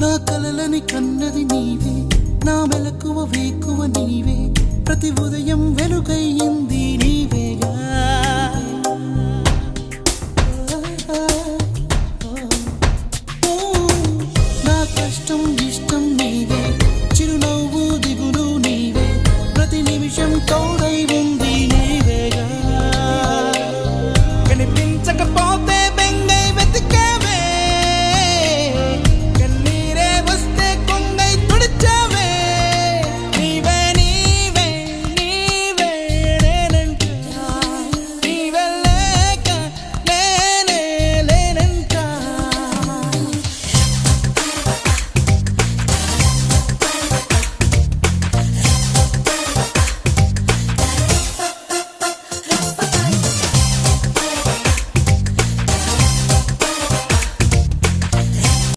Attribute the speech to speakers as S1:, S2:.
S1: నా కలలని కన్నది నీవే, నా మెలకువ వేకువ నీవే, ప్రతి ఉదయం వెలుగయ్యింది నీవేగా. నా కష్టం ఇష్టం నీవే,